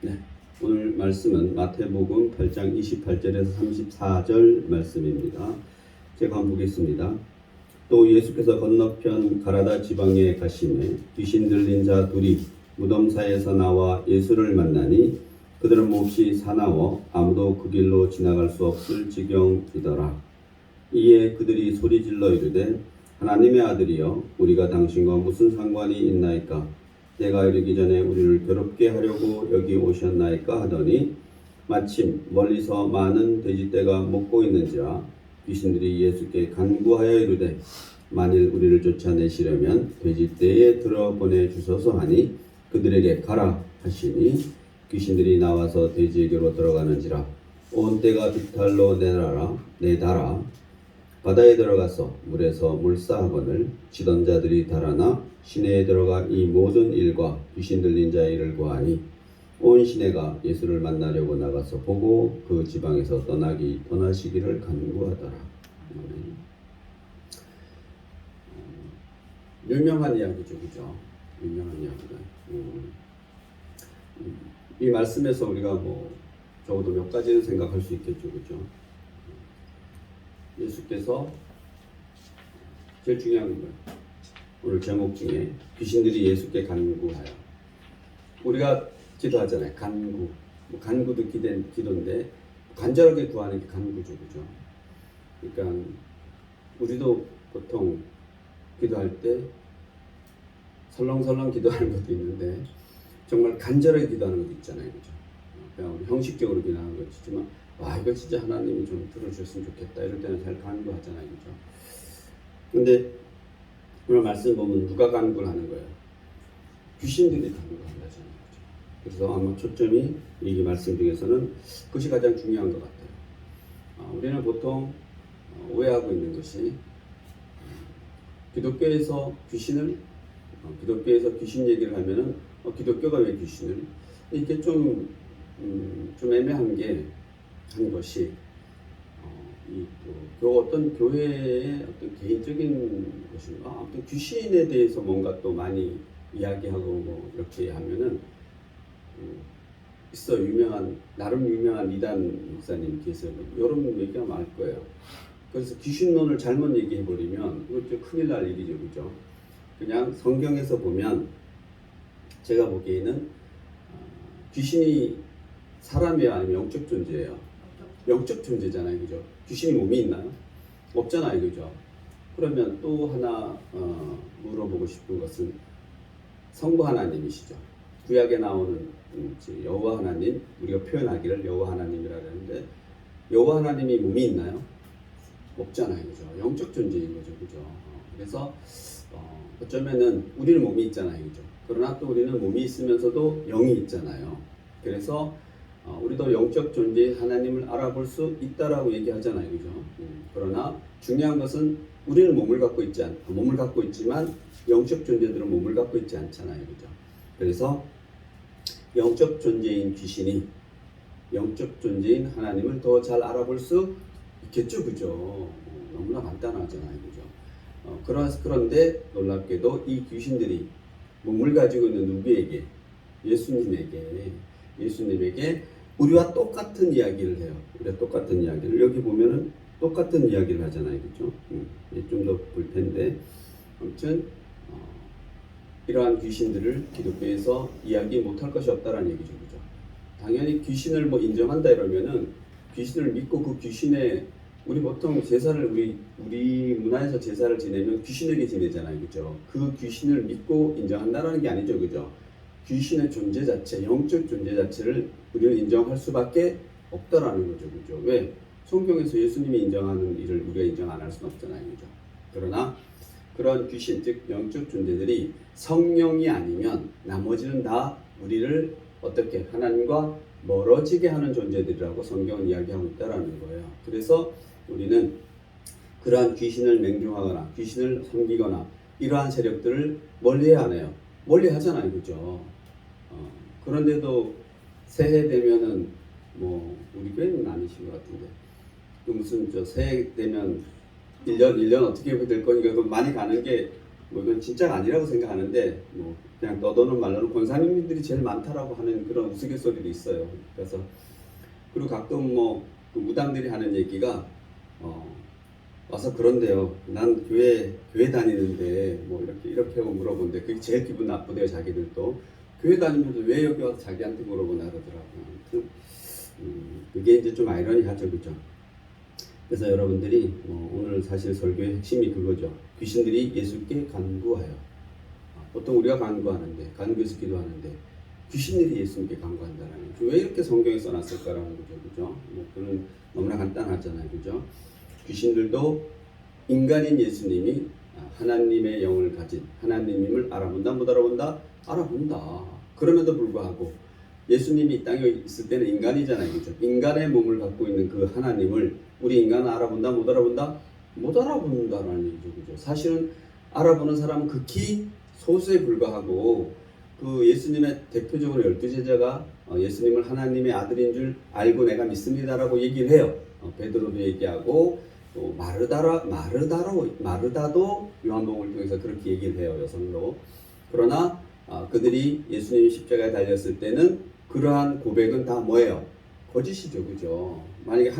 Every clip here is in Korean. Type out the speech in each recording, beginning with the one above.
네, 오늘 말씀은 마태복음 8장 28절에서 34절 말씀입니다. 제가 한번 보겠습니다. 또 예수께서 건너편 가라다 지방에 가심에 귀신 들린 자 둘이 무덤 사이에서 나와 예수를 만나니 그들은 몹시 사나워 아무도 그 길로 지나갈 수 없을 지경이더라. 이에 그들이 소리질러 이르되 하나님의 아들이여 우리가 당신과 무슨 상관이 있나이까? 때가 이르기 전에 우리를 괴롭게 하려고 여기 오셨나이까 하더니 마침 멀리서 많은 돼지떼가 먹고 있는지라 귀신들이 예수께 간구하여 이르되 만일 우리를 쫓아내시려면 돼지떼에 들어보내 주소서 하니 그들에게 가라 하시니 귀신들이 나와서 돼지에게로 들어가는지라 온 떼가 비탈로 내달아 바다에 들어가서 물에서 물사하거늘 치던 자들이 달아나 시내에 들어가 이 모든 일과 귀신 들린 자의 일을 고하니 온 시내가 예수를 만나려고 나가서 보고 그 지방에서 떠나시기를 간구하더라. 유명한 이야기죠, 그죠? 유명한 이야기다. 이 말씀에서 우리가 적어도 몇 가지는 생각할 수 있겠죠, 그죠? 예수께서 제일 중요한 거예요. 오늘 제목 중에 귀신들이 예수께 간구하여. 우리가 기도하잖아요. 간구. 간구도 기도인데 간절하게 구하는 게 간구죠, 그죠? 그러니까 우리도 보통 기도할 때 설렁설렁 기도하는 것도 있는데 정말 간절하게 기도하는 것도 있잖아요, 그죠? 그냥 우리 형식적으로 기도하는 것도 있지만 와, 이거 진짜 하나님이 좀 들어주셨으면 좋겠다 이럴 때는 잘 간구하잖아요, 그죠? 근데 오늘 말씀 보면 누가 간구를 하는 거예요? 귀신들이 간구를 한다잖아요, 그죠? 그래서 아마 초점이 이 말씀 중에서는 그것이 가장 중요한 것 같아요. 우리는 보통 오해하고 있는 것이 기독교에서 기독교에서 귀신 얘기를 하면은 기독교가 왜 귀신을 이게 좀 애매한 게 한 것이 어떤 교회의 어떤 개인적인 것인가 아무튼 귀신에 대해서 뭔가 또 많이 이야기하고 이렇게 하면은 있어 나름 유명한 이단 목사님 계세요. 여러분 얘기하면 알 거예요. 그래서 귀신론을 잘못 얘기해 버리면 이거 큰일 날 일이죠, 그죠? 그냥 성경에서 보면 제가 보기에는 귀신이 사람이야 아니면 영적 존재예요? 영적 존재잖아요, 그죠? 귀신이 몸이 있나요? 없잖아요, 그죠? 그러면 또 하나 물어보고 싶은 것은 성부 하나님이시죠. 구약에 나오는 여호와 하나님, 우리가 표현하기를 여호와 하나님이라 하는데 여호와 하나님이 몸이 있나요? 없잖아요, 그죠? 영적 존재인 거죠, 그죠? 그래서 어쩌면은 우리는 몸이 있잖아요, 그죠? 그러나 또 우리는 몸이 있으면서도 영이 있잖아요. 그래서 우리도 영적 존재 하나님을 알아볼 수 있다라고 얘기하잖아요, 그죠? 그러나 중요한 것은 우리는 몸을 갖고 있지만 영적 존재들은 몸을 갖고 있지 않잖아요, 그죠? 그래서 영적 존재인 귀신이 영적 존재인 하나님을 더 잘 알아볼 수 있겠죠, 그죠? 너무나 간단하잖아요, 그죠? 그런데 놀랍게도 이 귀신들이 몸을 가지고 있는 누구에게? 예수님에게 우리와 똑같은 이야기를 해요. 우리가 똑같은 이야기를 여기 보면은 똑같은 이야기를 하잖아요, 그렇죠? 좀 더 볼 텐데 아무튼 이러한 귀신들을 기독교에서 이야기 못할 것이 없다라는 얘기죠, 그죠? 당연히 귀신을 인정한다 이러면은 귀신을 믿고 그 귀신의 우리 보통 제사를 우리 문화에서 제사를 지내면 귀신에게 지내잖아요, 그죠? 그 귀신을 믿고 인정한다라는 게 아니죠, 그죠? 귀신의 존재 자체, 영적 존재 자체를 우리는 인정할 수밖에 없다라는 거죠, 그죠? 왜? 성경에서 예수님이 인정하는 일을 우리가 인정 안 할 수는 없잖아요, 그죠? 그러나 그런 귀신, 즉 영적 존재들이 성령이 아니면 나머지는 다 우리를 어떻게 하나님과 멀어지게 하는 존재들이라고 성경은 이야기하고 있다라는 거예요. 그래서 우리는 그러한 귀신을 맹종하거나 귀신을 섬기거나 이러한 세력들을 멀리해야 하네요. 멀리 하잖아요, 그죠? 그런데도 새해 되면은 우리 교회는 아니신 것 같은데 또 무슨 새해 되면 1년 어떻게 될 거니까 많이 가는 게 이건 진짜가 아니라고 생각하는데 그냥 떠도는 말로는 권사님들이 제일 많다라고 하는 그런 우스갯소리도 있어요. 그래서 그리고 가끔 그 무당들이 하는 얘기가 와서 그런데요. 난 교회 다니는데 뭐 이렇게 하고 물어본데 그게 제일 기분 나쁘대요. 자기들도 교회 다니면서 왜 여기 와서 자기한테 물어보나 그러더라고요. 아무튼 그게 이제 좀 아이러니하죠, 그죠? 그래서 여러분들이 오늘 사실 설교의 핵심이 그거죠. 귀신들이 예수께 간구하여. 보통 우리가 간구해서 기도하는데 귀신들이 예수님께 간구한다라는 거죠. 왜 이렇게 성경에 써놨을까라는 거죠, 그죠? 그는 너무나 간단하잖아요, 그죠? 귀신들도 인간인 예수님이 하나님의 영을 가진 하나님임을 알아본다, 못 알아본다? 알아본다. 그럼에도 불구하고 예수님이 이 땅에 있을 때는 인간이잖아요, 그죠? 인간의 몸을 갖고 있는 그 하나님을 우리 인간은 알아본다, 못 알아본다? 못 알아본다라는 얘기죠, 그죠? 사실은 알아보는 사람은 극히 소수에 불과하고 그 예수님의 대표적으로 12제자가 예수님을 하나님의 아들인 줄 알고 내가 믿습니다라고 얘기를 해요. 베드로도 얘기하고 또 마르다도 요한복음을 통해서 그렇게 얘기를 해요. 여성도. 그러나 그들이 예수님이 십자가에 달렸을 때는 그러한 고백은 다 뭐예요? 거짓이죠, 그죠? 만약에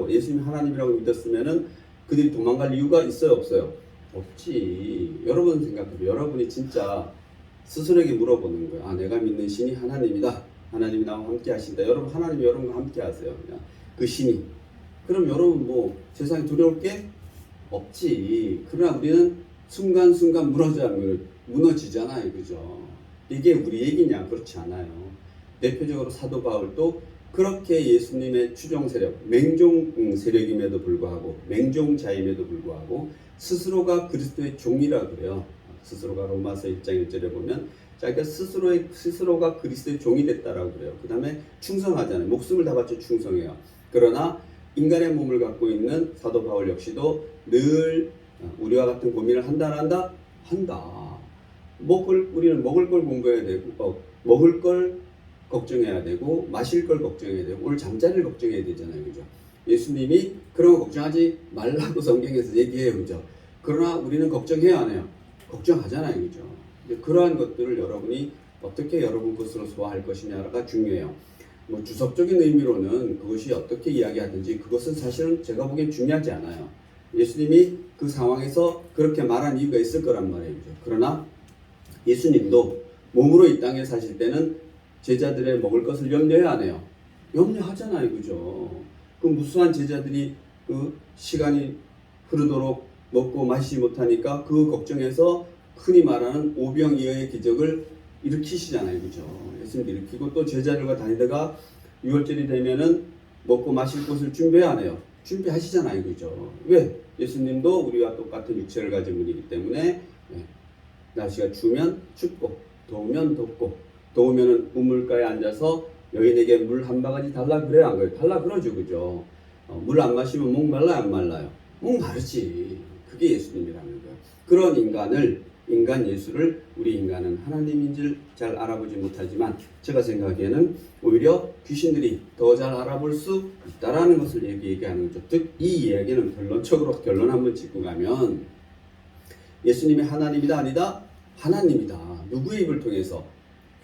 예수님이 하나님이라고 믿었으면은 그들이 도망갈 이유가 있어요, 없어요? 없지. 여러분 생각해요. 여러분이 진짜 스스로에게 물어보는 거예요. 내가 믿는 신이 하나님이다. 하나님이 나와 함께 하신다. 여러분, 하나님이 여러분과 함께 하세요. 그냥 그 신이. 그럼 여러분 세상에 두려울 게 없지. 그러나 우리는 순간순간 무너지잖아요. 그죠? 이게 우리 얘기냐? 그렇지 않아요. 대표적으로 사도 바울도 그렇게 예수님의 추종 세력, 맹종 세력임에도 불구하고, 맹종자임에도 불구하고 스스로가 그리스도의 종이라 그래요. 스스로가 로마서 1장 1절에 보면 자기가 스스로가 그리스도의 종이 됐다라고 그래요. 그 다음에 충성하잖아요. 목숨을 다 바쳐 충성해요. 그러나 인간의 몸을 갖고 있는 사도 바울 역시도 늘 우리와 같은 고민을 한다. 우리는 먹을 걸 공부해야 되고, 먹을 걸 걱정해야 되고, 마실 걸 걱정해야 되고, 오늘 잠자리를 걱정해야 되잖아요, 그죠? 예수님이 그런 거 걱정하지 말라고 성경에서 얘기해요, 그죠? 그러나 우리는 걱정해야 안 해요? 걱정하잖아요, 그죠? 그러한 것들을 여러분이 어떻게 여러분 것으로 소화할 것이냐가 중요해요. 주석적인 의미로는 그것이 어떻게 이야기하든지 그것은 사실은 제가 보기엔 중요하지 않아요. 예수님이 그 상황에서 그렇게 말한 이유가 있을 거란 말이에요. 그러나 예수님도 몸으로 이 땅에 사실 때는 제자들의 먹을 것을 염려해야 안 해요? 염려하잖아요, 그죠? 그 무수한 제자들이 그 시간이 흐르도록 먹고 마시지 못하니까 그 걱정해서 흔히 말하는 오병이어의 기적을 일으키시잖아요, 그죠? 예수님도 일으키고 또 제자들과 다니다가 6월절이 되면은 먹고 마실 것을 준비해 안 해요? 준비하시잖아요, 그죠? 왜? 예수님도 우리와 똑같은 육체를 가진 분이기 때문에 날씨가 추우면 춥고 더우면 덥고 더우면은 우물가에 앉아서 여인에게 물 한 바가지 달라 그래요, 안 그래요? 달라 그러죠, 그죠? 물 안 마시면 목 말라요, 안 말라요? 목 마르지. 그게 예수님이라는 거예요. 그런 인간 예수를 우리 인간은 하나님인 줄 잘 알아보지 못하지만 제가 생각하기에는 오히려 귀신들이 더 잘 알아볼 수 있다라는 것을 얘기하는 거죠. 즉 이 이야기는 결론 한번 짚고 가면 예수님이 하나님이다 아니다? 하나님이다. 누구의 입을 통해서?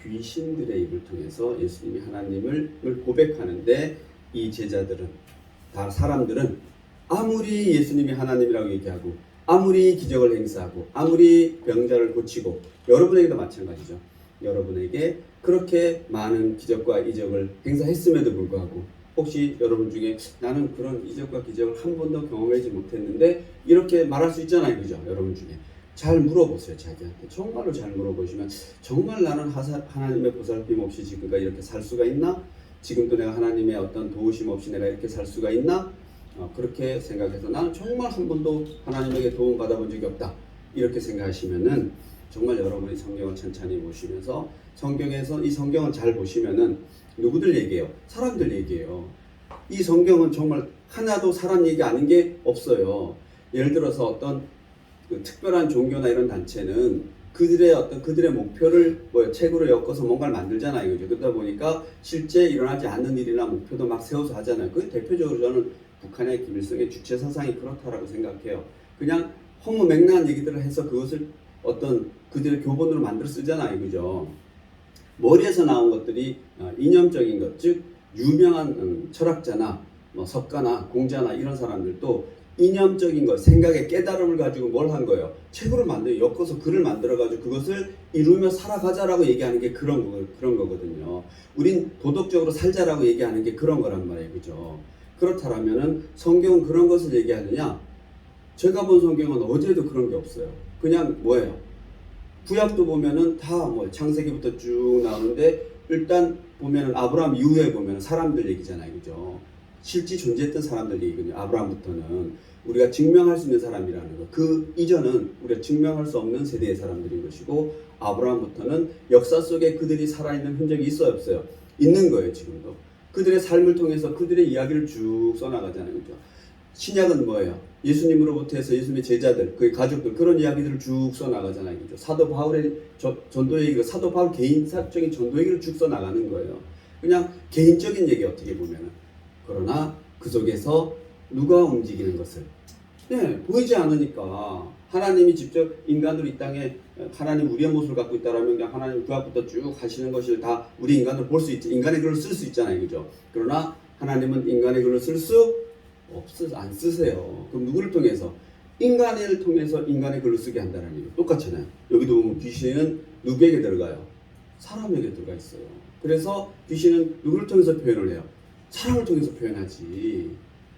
귀신들의 입을 통해서 예수님이 하나님을 고백하는데 이 제자들은 사람들은 아무리 예수님이 하나님이라고 얘기하고 아무리 기적을 행사하고 아무리 병자를 고치고 여러분에게도 마찬가지죠. 여러분에게 그렇게 많은 기적과 이적을 행사했음에도 불구하고 혹시 여러분 중에 나는 그런 이적과 기적을 한 번도 경험하지 못했는데 이렇게 말할 수 있잖아요, 그죠? 여러분 중에 잘 물어보세요. 자기한테 정말로 잘 물어보시면 정말 나는 하나님의 보살핌 없이 지금까지 이렇게 살 수가 있나? 지금도 내가 하나님의 어떤 도우심 없이 내가 이렇게 살 수가 있나? 그렇게 생각해서 나는 정말 한 번도 하나님에게 도움 받아본 적이 없다. 이렇게 생각하시면은 정말 여러분이 성경을 천천히 보시면서 성경에서 이 성경을 잘 보시면은 누구들 얘기해요? 사람들 얘기해요. 이 성경은 정말 하나도 사람 얘기 아닌 게 없어요. 예를 들어서 어떤 특별한 종교나 이런 단체는 그들의 목표를 책으로 엮어서 뭔가를 만들잖아요. 그죠? 그러다 보니까 실제 일어나지 않는 일이나 목표도 막 세워서 하잖아요. 그 대표적으로 저는 북한의 김일성의 주체 사상이 그렇다라고 생각해요. 그냥 허무맹랑한 얘기들을 해서 그것을 어떤 그들의 교본으로 만들어 쓰잖아요, 그죠? 머리에서 나온 것들이 이념적인 것, 즉 유명한 철학자나 뭐 석가나 공자나 이런 사람들도 이념적인 것, 생각의 깨달음을 가지고 뭘 한 거예요? 책으로 만들어 엮어서 글을 만들어 가지고 그것을 이루며 살아가자라고 얘기하는 게 그런 거거든요. 우린 도덕적으로 살자라고 얘기하는 게 그런 거란 말이에요, 그죠? 그렇다면은 성경은 그런 것을 얘기하느냐? 제가 본 성경은 어디에도 그런 게 없어요. 그냥 뭐예요? 구약도 보면은 다 뭐 창세기부터 쭉 나오는데 일단 보면은 아브라함 이후에 보면은 사람들 얘기잖아요, 그죠? 실제 존재했던 사람들 얘기거든요. 아브라함부터는 우리가 증명할 수 있는 사람이라는 거. 그 이전은 우리가 증명할 수 없는 세대의 사람들인 것이고 아브라함부터는 역사 속에 그들이 살아있는 흔적이 있어요, 없어요? 있는 거예요, 지금도. 그들의 삶을 통해서 그들의 이야기를 쭉 써나가잖아요, 그죠? 신약은 뭐예요? 예수님으로부터 해서 예수님의 제자들, 그의 가족들 그런 이야기들을 쭉 써나가잖아요, 그죠? 사도 바울의 전도 얘기가 사도 바울 개인사적인 전도 얘기를 쭉 써나가는 거예요. 그냥 개인적인 얘기 어떻게 보면은. 그러나 그 속에서 누가 움직이는 것을 보이지 않으니까 하나님이 직접 인간으로 이 땅에 하나님 우리의 모습을 갖고 있다라면 그냥 하나님 구약부터 쭉 하시는 것을 다 우리 인간으로 볼 수 있지. 인간의 글을 쓸 수 있잖아요, 그죠? 그러나 하나님은 인간의 글을 쓸 수 안 쓰세요. 그럼 누구를 통해서? 인간을 통해서 인간의 글을 쓰게 한다는 얘기. 똑같잖아요. 여기도 보면 귀신은 누구에게 들어가요? 사람에게 들어가 있어요. 그래서 귀신은 누구를 통해서 표현을 해요? 사람을 통해서 표현하지.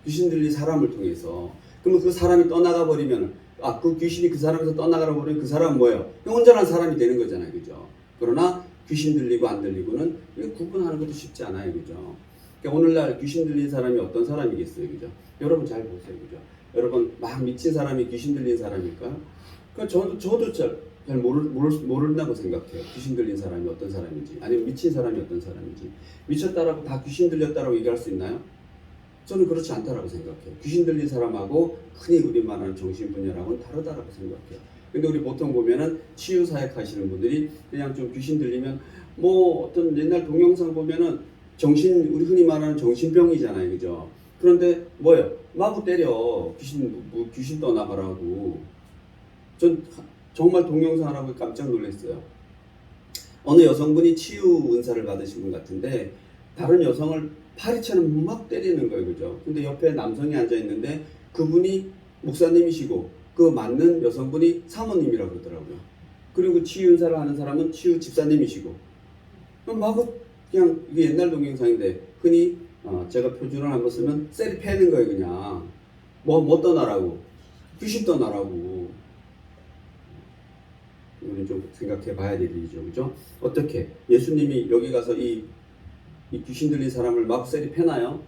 귀신들이 사람을 통해서. 그러면 그 사람이 떠나가 버리면 그 귀신이 그 사람에서 떠나가 버리면 그 사람은 뭐예요? 온전한 사람이 되는 거잖아요, 그죠? 그러나 귀신 들리고 안 들리고는 구분하는 것도 쉽지 않아요, 그죠? 그러니까 오늘날 귀신 들린 사람이 어떤 사람이겠어요, 그죠? 여러분 잘 보세요, 그죠? 여러분 막 미친 사람이 귀신 들린 사람일까요? 그러니까 저도 잘 모른다고 생각해요. 귀신 들린 사람이 어떤 사람인지, 아니면 미친 사람이 어떤 사람인지. 미쳤다라고 다 귀신 들렸다라고 얘기할 수 있나요? 저는 그렇지 않다라고 생각해요. 귀신 들린 사람하고 흔히 우리 말하는 정신분열하고는 다르다라고 생각해요. 근데 우리 보통 보면은 치유 사역 하시는 분들이 그냥 좀 귀신 들리면 뭐 어떤 옛날 동영상 보면은 우리 흔히 말하는 정신병이잖아요, 그죠? 그런데 뭐예요? 마구 때려. 귀신 떠나가라고. 전 정말 동영상하고 깜짝 놀랐어요. 어느 여성분이 치유 은사를 받으신 분 같은데 다른 여성을 파리처럼 막 때리는 거예요, 그죠? 근데 옆에 남성이 앉아 있는데 그분이 목사님이시고 그 맞는 여성분이 사모님이라고 그러더라고요. 그리고 치유 은사를 하는 사람은 치유 집사님이시고 마구 그냥 이게 옛날 동영상인데 흔히 제가 표준을 한번 쓰면 셀이 패는 거예요, 그냥. 뭐 떠나라고. 귀신 떠나라고. 우리 좀 생각해 봐야 될 일이죠, 그죠? 어떻게? 예수님이 여기 가서 이 귀신 들린 사람을 막 셀이 패나요?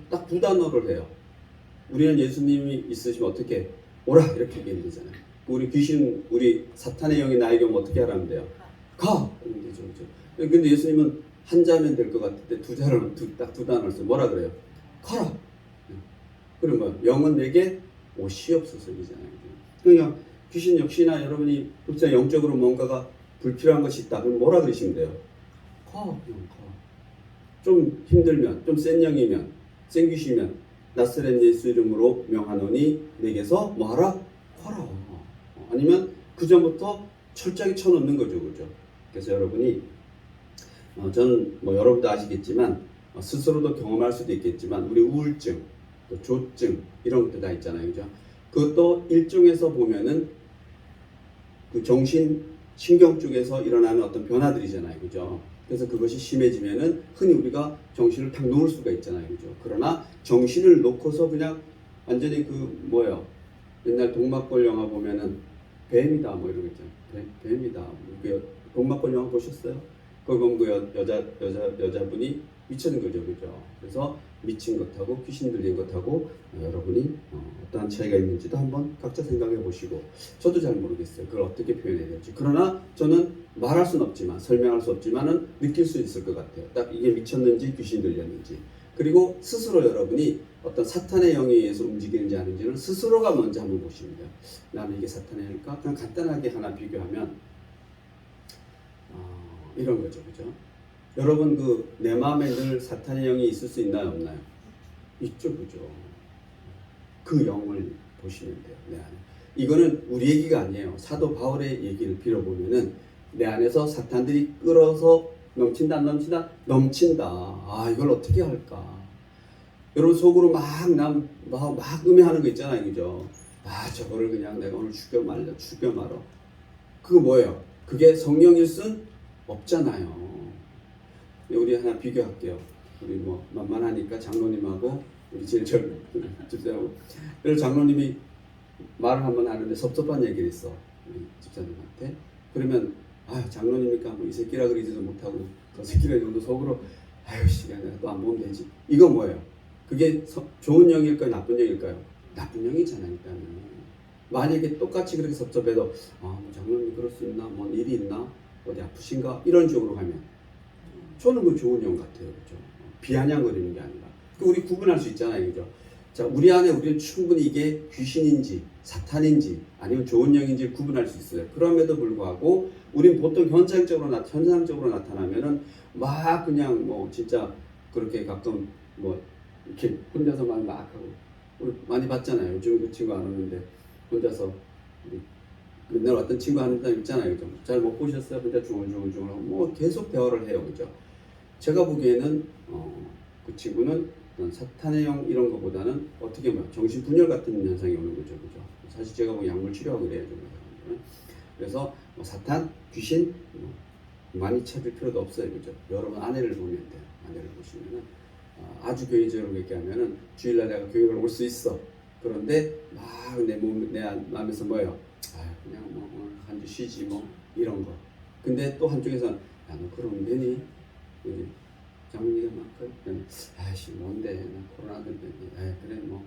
딱 두 단어를 해요. 우리는 예수님이 있으시면 어떻게? 오라! 이렇게 얘기하는 거잖아요. 우리 사탄의 영이 나에게 오면 어떻게 하라면 돼요? 가! 이런 거죠, 그죠? 근데 예수님은 한 자면 될 것 같은데 딱 두 단어를 써요. 뭐라 그래요? 가라! 그리고 뭐, 영은 내게 오시옵소서 이잖아요. 그러니까 귀신 역시나 여러분이 혹시 영적으로 뭔가가 불필요한 것이 있다. 그럼 뭐라 그러시면 돼요? 가! 좀 힘들면, 좀 센 영이면, 센 귀신이면 나사렛 예수 이름으로 명하노니 내게서 뭐하라? 가라! 아니면 그 전부터 철저하게 쳐놓는 거죠, 그죠? 그래서 여러분이 저는 뭐 여러분도 아시겠지만 스스로도 경험할 수도 있겠지만 우리 우울증, 또 조증 이런 것도 다 있잖아요, 그죠? 그것도 일종에서 보면은 그 신경 쪽에서 일어나는 어떤 변화들이잖아요, 그죠? 그래서 그것이 심해지면은 흔히 우리가 정신을 탁 놓을 수가 있잖아요, 그죠? 그러나 정신을 놓고서 그냥 완전히 뭐예요? 옛날 동막골 영화 보면은 뱀이다 뭐 이런 거 있잖아요. 뱀이다. 동막골 영화 보셨어요? 거기 보면 그 여자분이 미치는 거죠, 그죠? 그래서 미친 것하고 귀신 들린 것하고 여러분이 어떠한 차이가 있는지도 한번 각자 생각해 보시고, 저도 잘 모르겠어요. 그걸 어떻게 표현해야 될지. 그러나 저는 말할 수는 없지만, 설명할 수 없지만은 느낄 수 있을 것 같아요. 딱 이게 미쳤는지 귀신 들렸는지. 그리고 스스로 여러분이 어떤 사탄의 영에 의해서 움직이는지 아닌지는 스스로가 먼저 한번 보시면 돼요. 나는 이게 사탄의 영일까? 그냥 간단하게 하나 비교하면 이런 거죠, 그죠? 여러분 내 마음에 늘 사탄의 영이 있을 수 있나요, 없나요? 있죠, 그죠? 그 영을 보시면 돼요, 내 안에. 이거는 우리 얘기가 아니에요. 사도 바울의 얘기를 빌어보면은 내 안에서 사탄들이 끌어서 넘친다, 안 넘친다? 넘친다. 아, 이걸 어떻게 할까? 여러분 속으로 막 음해하는 거 있잖아요, 그죠? 아, 저거를 그냥 내가 오늘 죽여 말어. 그거 뭐예요? 그게 성령일 순 없잖아요. 우리 하나 비교할게요. 우리 뭐 만만하니까 장로님하고 우리 제일 젊은 집사하고, 그래서 장로님이 말을 한번 하는데 섭섭한 얘기를 했어, 우리 집사님한테. 그러면 아, 장로님이니까 뭐 이 새끼라 그러지도 못하고 저 새끼라 정도 속으로 아유 씨, 내가 또 안 보면 되지. 이거 뭐예요? 그게 좋은 영일까요? 나쁜 영일까요? 나쁜 영이잖아요. 일단은 만약에 똑같이 그렇게 섭섭해도 뭐 장로님 그럴 수 있나? 뭔 일이 있나? 어디 아프신가? 이런 쪽으로 가면 저는 그 좋은 영 같아요. 그죠? 비아냥거리는 게 아니라. 우리 구분할 수 있잖아요. 그죠? 자, 우리 안에 우리는 충분히 이게 귀신인지 사탄인지 아니면 좋은 영인지 구분할 수 있어요. 그럼에도 불구하고 우린 보통 현상적으로 나타나면은 막 그냥 뭐 진짜 그렇게 가끔 뭐 이렇게 혼자서 막 하고 우리 많이 봤잖아요. 요즘 그 친구 안 오는데 혼자서 우리 맨날 왔던 친구 하는 사람 있잖아요. 그죠? 잘 못 보셨어요? 혼자 중얼중얼 뭐 계속 대화를 해요. 그죠? 제가 보기에는 그 친구는 사탄의 영 이런 거보다는 어떻게 보면 정신분열 같은 현상이 오는 거죠. 그죠? 사실 제가 뭐 약물 치료하고 그래요. 그래서 뭐 사탄, 귀신 많이 찾을 필요도 없어요. 그죠? 여러분 아내를 보면 돼요. 아내를 보시면은 아주 교회적으로 얘기하면은 주일날 내가 교회를 올 수 있어. 그런데 막 내 마음에서 뭐예요? 아, 그냥 뭐 한 주 쉬지 뭐 이런 거. 근데 또 한쪽에서는 야, 너 그러면 되니? 장모님이 막 아이씨 뭔데 나 코로나 때문에 그래 뭐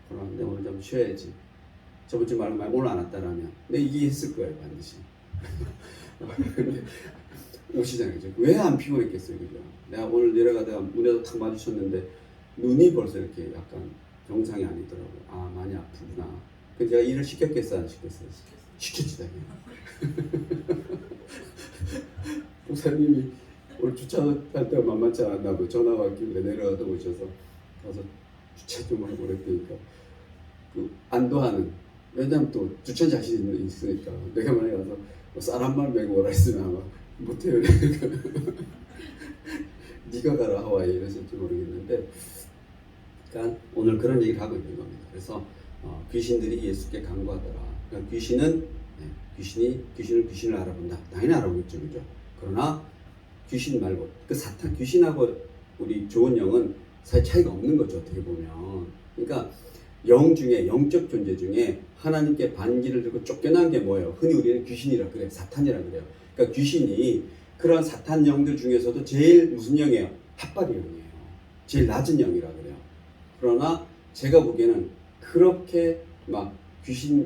코로나인데 오늘 좀 쉬어야지. 저번 주 말로 오늘 안 왔다라면 내가 이해했을 거예요 반드시. 근데 오시잖아요. 그죠? 왜 안 피곤했겠어요. 그죠? 내가 오늘 내려가다가 문에서 탁 마주쳤는데 눈이 벌써 이렇게 약간 정상이 아니더라고요. 아, 많이 아프구나. 그래서 제가 일을 시켰겠어요? 안 시켰어요? 시켰지 당연히. 목사님이 오늘 주차할 때가 만만치 않았나고 전화가 왔길래 내려가다 오셔서 가서 주차 좀 하고 그랬더니까 그 안도하는, 왜냐면 또 주차 자신이 있으니까 내가 만약에 가서 쌀 한 말 메고 오라 했으면 아마 못해요. 네가 가라 하와이 이랬을지 모르겠는데, 그러니까 오늘 그런 얘기를 하고 있는 겁니다. 그래서 귀신들이 예수께 간구하더라. 그러니까 귀신을 알아본다. 당연히 알아보겠죠, 그죠? 그러나 귀신 말고 그 사탄, 귀신하고 우리 좋은 영은 사실 차이가 없는 거죠, 어떻게 보면. 그러니까 영 중에, 영적 존재 중에 하나님께 반기를 들고 쫓겨난 게 뭐예요? 흔히 우리는 귀신이라 그래요. 사탄이라 그래요. 그러니까 귀신이 그런 사탄 영들 중에서도 제일 무슨 영이에요? 핫바리 영이에요. 제일 낮은 영이라 그래요. 그러나 제가 보기에는 그렇게 막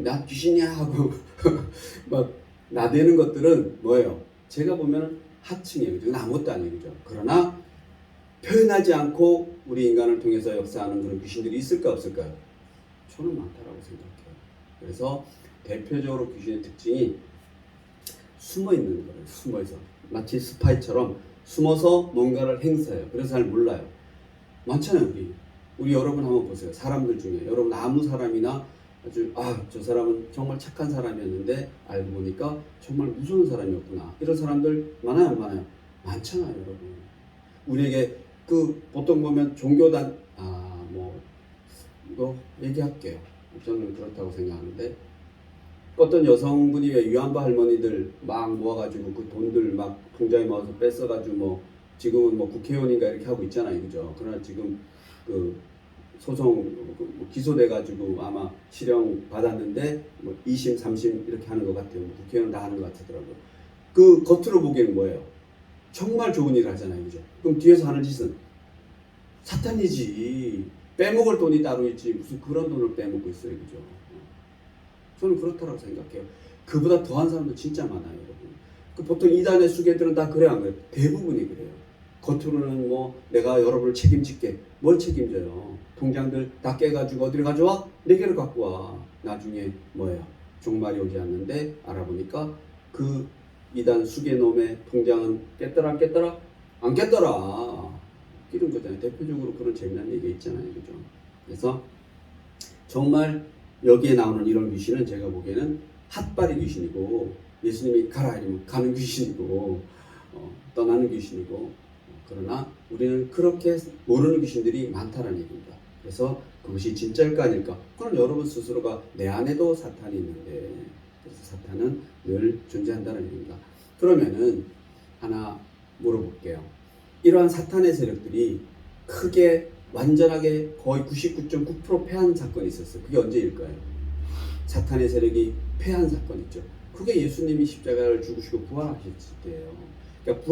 나 귀신이야 하고 막 나대는 것들은 뭐예요? 제가 보면은 하층이에요. 그건 아무것도 아니에요. 그죠? 그러나 표현하지 않고 우리 인간을 통해서 역사하는 그런 귀신들이 있을까 없을까요? 저는 많다라고 생각해요. 그래서 대표적으로 귀신의 특징이 숨어 있는 거예요. 숨어서 마치 스파이처럼 숨어서 뭔가를 행사해요. 그래서 잘 몰라요. 많잖아요. 우리 여러분 한번 보세요. 사람들 중에 여러분 아무 사람이나 아주 저 사람은 정말 착한 사람이었는데 알고 보니까 정말 무서운 사람이었구나. 이런 사람들 많아요, 안 많아요? 많잖아요, 여러분. 우리에게 보통 보면 종교단 이거 얘기할게요. 저는 그렇다고 생각하는데, 어떤 여성분이 왜 위안부 할머니들 막 모아가지고 그 돈들 막 통장에 모아서 뺏어가지고 뭐 지금은 뭐 국회의원인가 이렇게 하고 있잖아요, 그죠? 그러나 지금 그 소송 기소돼가지고 아마 실형 받았는데 뭐 2심, 3심 이렇게 하는 것 같아요. 국회의원 다 하는 것 같더라고요. 그 겉으로 보기에는 뭐예요? 정말 좋은 일을 하잖아요, 그죠? 그럼 뒤에서 하는 짓은 사탄이지. 빼먹을 돈이 따로 있지 무슨 그런 돈을 빼먹고 있어요, 그죠? 저는 그렇다고 생각해요. 그보다 더한 사람도 진짜 많아요, 여러분. 보통 이단의 수괴들은 다 그래 안 그래요? 대부분이 그래요. 겉으로는 뭐 내가 여러분을 책임질게. 뭘 책임져요? 통장들 다 깨가지고 어디를 가져와? 4개를 갖고 와. 나중에 뭐예요? 종말이 오지 않는데 알아보니까 그 이단 수괴놈의 통장은 깼더라 안 깼더라? 안 깼더라. 이런 거잖아요. 대표적으로 그런 재미난 얘기가 있잖아요, 그죠? 그래서 정말 여기에 나오는 이런 귀신은 제가 보기에는 핫바리 귀신이고, 예수님이 가라 이러면 가는 귀신이고, 떠나는 귀신이고, 그러나 우리는 그렇게 모르는 귀신들이 많다는 얘기입니다. 그래서 그것이 진짜일까 아닐까? 그건 여러분 스스로가 내 안에도 사탄이 있는데, 그래서 사탄은 늘 존재한다는 얘기입니다. 그러면은 하나 물어볼게요. 이러한 사탄의 세력들이 크게 완전하게 거의 99.9% 패한 사건이 있었어요. 그게 언제일까요? 사탄의 세력이 패한 사건 있죠. 그게 예수님이 십자가를 죽으시고 부활하셨을 때예요. 그러니까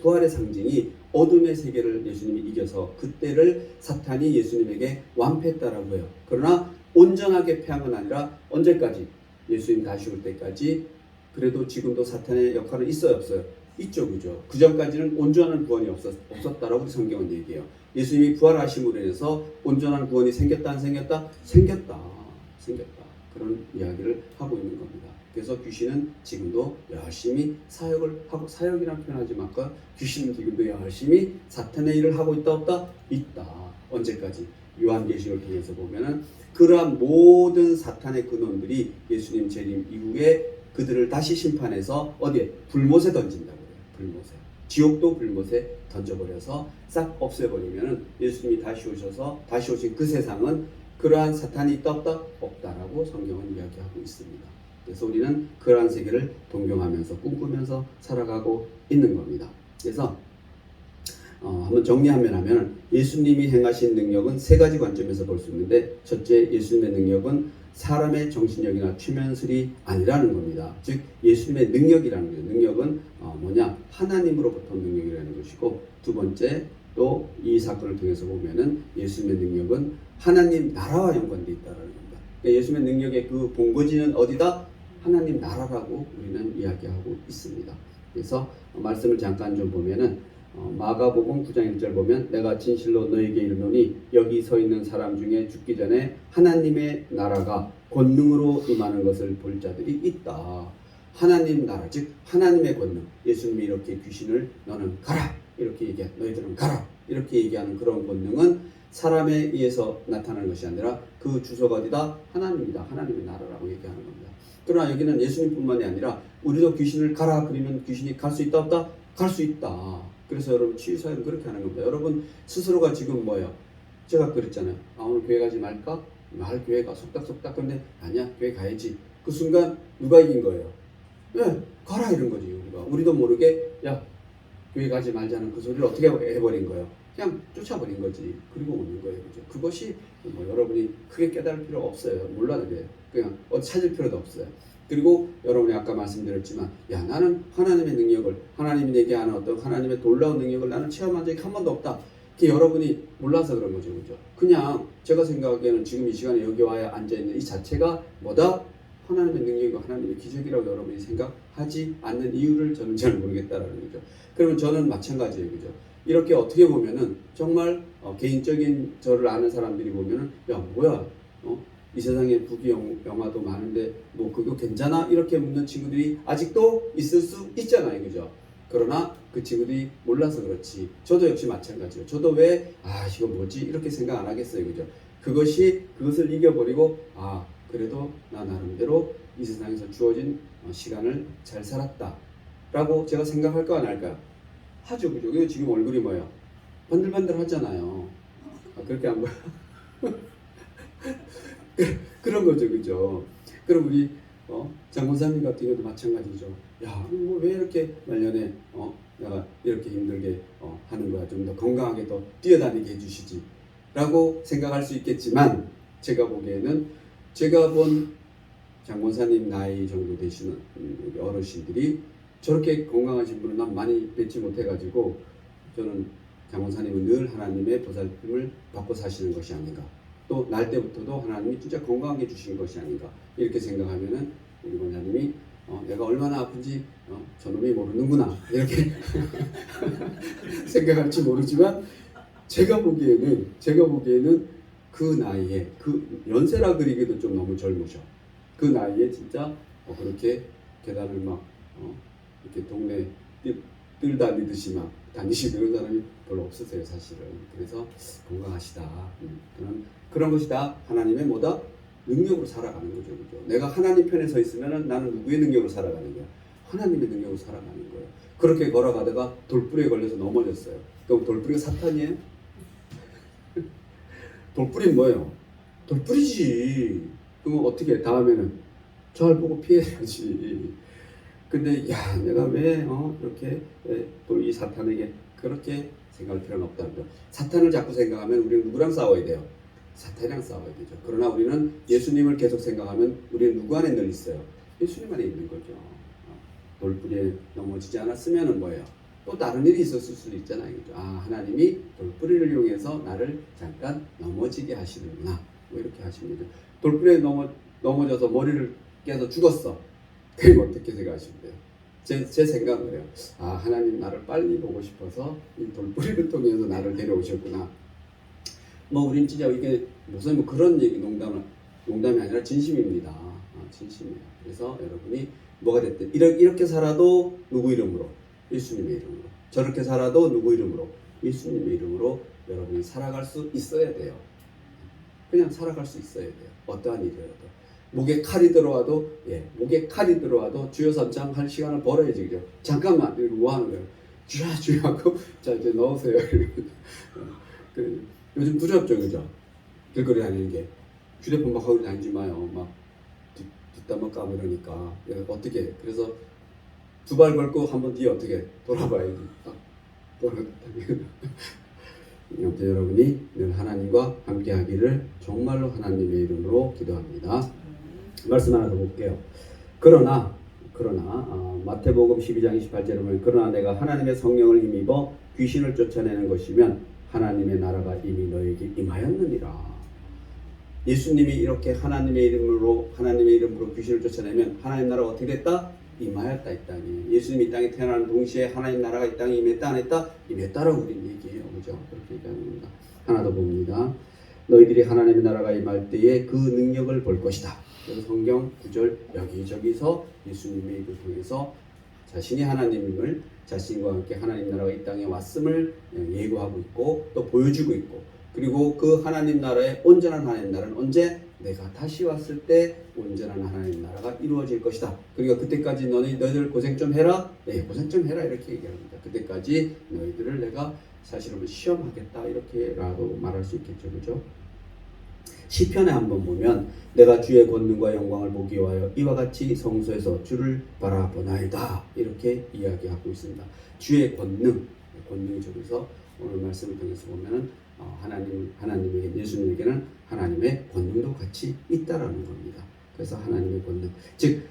부활의 상징이 어둠의 세계를 예수님이 이겨서 그때를 사탄이 예수님에게 완패했다라고 해요. 그러나 온전하게 패한 건 아니라 언제까지? 예수님 다시 올 때까지. 그래도 지금도 사탄의 역할은 있어요, 없어요? 있죠, 그죠? 그 전까지는 온전한 구원이 없었다라고 성경은 얘기해요. 예수님이 부활하심으로 인해서 온전한 구원이 생겼다, 안 생겼다? 생겼다. 그런 이야기를 하고 있는 겁니다. 그래서 귀신은 지금도 열심히 사역을 하고, 사역이라는 표현하지 말까? 귀신은 지금도 열심히 사탄의 일을 하고 있다, 없다? 있다. 언제까지? 요한계시를 통해서 보면은 그러한 모든 사탄의 근원들이 예수님 재림 이후에 그들을 다시 심판해서 어디에? 불못에 던진다고 해요. 불못에. 지옥도 불못에 던져버려서 싹 없애버리면은 예수님이 다시 오셔서 다시 오신 그 세상은 그러한 사탄이 있다, 없다? 없다라고 성경은 이야기하고 있습니다. 그래서 우리는 그러한 세계를 동경하면서 꿈꾸면서 살아가고 있는 겁니다. 그래서 한번 정리하면 예수님이 행하신 능력은 세 가지 관점에서 볼 수 있는데, 첫째, 예수님의 능력은 사람의 정신력이나 최면술이 아니라는 겁니다. 즉 예수님의 능력이라는 거예요. 능력은 뭐냐? 하나님으로부터 능력이라는 것이고, 두 번째, 또 이 사건을 통해서 보면은 예수님의 능력은 하나님 나라와 연관되어 있다는 겁니다. 그러니까 예수님의 능력의 그 본거지는 어디다? 하나님 나라라고 우리는 이야기하고 있습니다. 그래서 말씀을 잠깐 좀 보면은 마가복음 9장 1절 보면, 내가 진실로 너에게 이르노니 여기 서 있는 사람 중에 죽기 전에 하나님의 나라가 권능으로 임하는 것을 볼 자들이 있다. 하나님 나라, 즉 하나님의 권능. 예수님이 이렇게 귀신을 너는 가라 이렇게 얘기해, 너희들은 가라 이렇게 얘기하는 그런 권능은 사람에 의해서 나타나는 것이 아니라 그 주소가 어디다? 하나님이다. 하나님의 나라라고 얘기하는 겁니다. 그러나 여기는 예수님뿐만이 아니라 우리도 귀신을 가라 그러면 귀신이 갈 수 있다, 없다? 갈 수 있다. 그래서 여러분 치유사역은 그렇게 하는 겁니다. 여러분 스스로가 지금 뭐예요? 제가 그랬잖아요. 오늘 교회 가지 말까? 교회가 속닥속닥. 근데 아니야, 교회 가야지. 그 순간 누가 이긴 거예요? 네, 가라 이런 거지. 우리도 모르게 야, 교회 가지 말자는 그 소리를 어떻게 해버린 거예요? 그냥 쫓아버린 거지. 그리고 오는 거예요. 그죠? 그것이 여러분이 크게 깨달을 필요 없어요. 몰라도 돼요. 그냥 찾을 필요도 없어요. 그리고 여러분이 아까 말씀드렸지만, 야, 나는 하나님의 능력을, 하나님이 얘기하는 어떤 하나님의 놀라운 능력을 나는 체험한 적이 한 번도 없다. 그게 여러분이 몰라서 그런 거죠. 그죠? 그냥 제가 생각하기에는 지금 이 시간에 여기 와야 앉아있는 이 자체가 뭐다? 하나님의 능력이고 하나님의 기적이라고 여러분이 생각하지 않는 이유를 저는 잘 모르겠다라는 거죠. 그러면 저는 마찬가지예요. 그죠? 이렇게 어떻게 보면은 정말 개인적인 저를 아는 사람들이 보면은, 야, 뭐야? 이 세상에 부귀 영화도 많은데 뭐 그거 괜찮아? 이렇게 묻는 친구들이 아직도 있을 수 있잖아요. 그죠? 그러나 그 친구들이 몰라서 그렇지. 저도 역시 마찬가지예요. 저도 왜 이거 뭐지? 이렇게 생각 안 하겠어요. 그죠? 그것을 이겨버리고, 그래도 나 나름대로 이 세상에서 주어진 시간을 잘 살았다 라고 제가 생각할까 안 할까요? 하죠. 그죠? 이거 지금 얼굴이 뭐예요? 반들반들 하잖아요. 그렇게 안 보여? 그런 거죠. 그죠? 그럼 우리 장군사님 같은 경우도 마찬가지죠. 야, 뭐 왜 이렇게 말년에 내가 이렇게 힘들게 하는 거야. 좀 더 건강하게 더 뛰어다니게 해주시지 라고 생각할 수 있겠지만, 제가 보기에는 제가 본 장군사님 나이 정도 되시는 우리 어르신들이 저렇게 건강하신 분은 난 많이 뵙지 못해가지고, 저는 장군사님은 늘 하나님의 보살핌을 받고 사시는 것이 아닌가, 또 날 때부터도 하나님이 진짜 건강하게 주신 것이 아닌가, 이렇게 생각하면은 우리 권사님이 내가 얼마나 아픈지 저놈이 모르는구나 이렇게 생각할지 모르지만, 제가 보기에는 그 나이에, 그 연세라 그리기도 좀 너무 젊으셔. 그 나이에 진짜 그렇게 계단을 막 이렇게 동네 뜰 다니듯이 막 다니시는 사람이 별로 없으세요, 사실은. 그래서 건강하시다. 그런 것이 다 하나님의 뭐다? 능력으로 살아가는 거죠. 그죠? 내가 하나님 편에 서 있으면은 나는 누구의 능력으로 살아가는 거야? 하나님의 능력으로 살아가는 거예요. 그렇게 걸어가다가 돌뿌리에 걸려서 넘어졌어요. 그럼 돌뿌리가 사탄이에요? 돌뿌리는 뭐예요? 돌뿌리지. 그럼 어떻게 다음에는 절 보고 피해야지. 근데 야 내가 왜 이렇게 또 이 사탄에게 그렇게 생각할 필요는 없다는 거죠. 사탄을 자꾸 생각하면 우리는 누구랑 싸워야 돼요? 사탄이랑 싸워야 되죠. 그러나 우리는 예수님을 계속 생각하면 우리는 누구 안에 늘 있어요? 예수님 안에 있는 거죠. 돌뿌리에 넘어지지 않았으면 뭐예요? 또 다른 일이 있었을 수도 있잖아요. 그죠? 아 하나님이 돌뿌리를 이용해서 나를 잠깐 넘어지게 하시는구나. 뭐 이렇게 하시면 되죠. 돌뿌리에 넘어져서 머리를 깨서 죽었어. 그럼 어떻게 생각하시면 돼요? 제 생각은 그래요. 아 하나님 나를 빨리 보고 싶어서 이 돌뿌리를 통해서 나를 데려오셨구나. 뭐 우린 진짜 이게 무슨 뭐 그런 얘기 농담이 아니라 진심입니다. 진심이에요. 그래서 여러분이 뭐가 됐든 이렇게 살아도 누구 이름으로? 예수님의 이름으로. 저렇게 살아도 누구 이름으로? 예수님의 이름으로 여러분이 살아갈 수 있어야 돼요. 그냥 살아갈 수 있어야 돼요. 어떠한 일이라도. 목에 칼이 들어와도 주여 삼창 할 시간을 벌어야지. 그죠? 잠깐만 이거 뭐 하는 거예요? 주여 하고 자 이제 넣으세요. 요즘 두렵죠, 그죠? 길거리 다니는 게 휴대폰 막 하고 다니지 마요. 막 뒷담화 까고 이러니까 어떻게? 그래서 두 발 걸고 한번 뒤에 어떻게 돌아봐야지. 아무튼 여러분이 늘 하나님과 함께하기를 정말로 하나님의 이름으로 기도합니다. 말씀 하나 더 볼게요. 그러나 마태복음 12장 28절에 보면 그러나 내가 하나님의 성령을 힘입어 귀신을 쫓아내는 것이면 하나님의 나라가 이미 너에게 임하였느니라. 예수님이 이렇게 하나님의 이름으로 귀신을 쫓아내면 하나님 나라가 어떻게 됐다? 임하였다 이 땅에. 예수님이 이 땅에 태어나는 동시에 하나님 나라가 이 땅에 임했다 안 했다? 임했다라고 우리는 얘기해요. 그죠? 그렇게 얘기하는 겁니다. 하나 더 봅니다. 너희들이 하나님의 나라가 임할 때에 그 능력을 볼 것이다. 그래서 성경 구절 여기저기서 예수님의 입을 통해서 자신이 하나님임을 자신과 함께 하나님 나라가 이 땅에 왔음을 예고하고 있고 또 보여주고 있고 그리고 그 하나님 나라의 온전한 하나님 나라는 언제? 내가 다시 왔을 때 온전한 하나님 나라가 이루어질 것이다. 그러니까 그때까지 너희들 고생 좀 해라. 네, 고생 좀 해라 이렇게 얘기합니다. 그때까지 너희들을 내가 사실은 시험하겠다 이렇게라도 말할 수 있겠죠, 그죠? 시편에 한번 보면 내가 주의 권능과 영광을 보기 위하여 이와 같이 성소에서 주를 바라보나이다 이렇게 이야기하고 있습니다. 주의 권능이 저기서 오늘 말씀을 통해서 보면은 하나님에게 예수님에게는 하나님의 권능도 같이 있다라는 겁니다. 그래서 하나님의 권능, 즉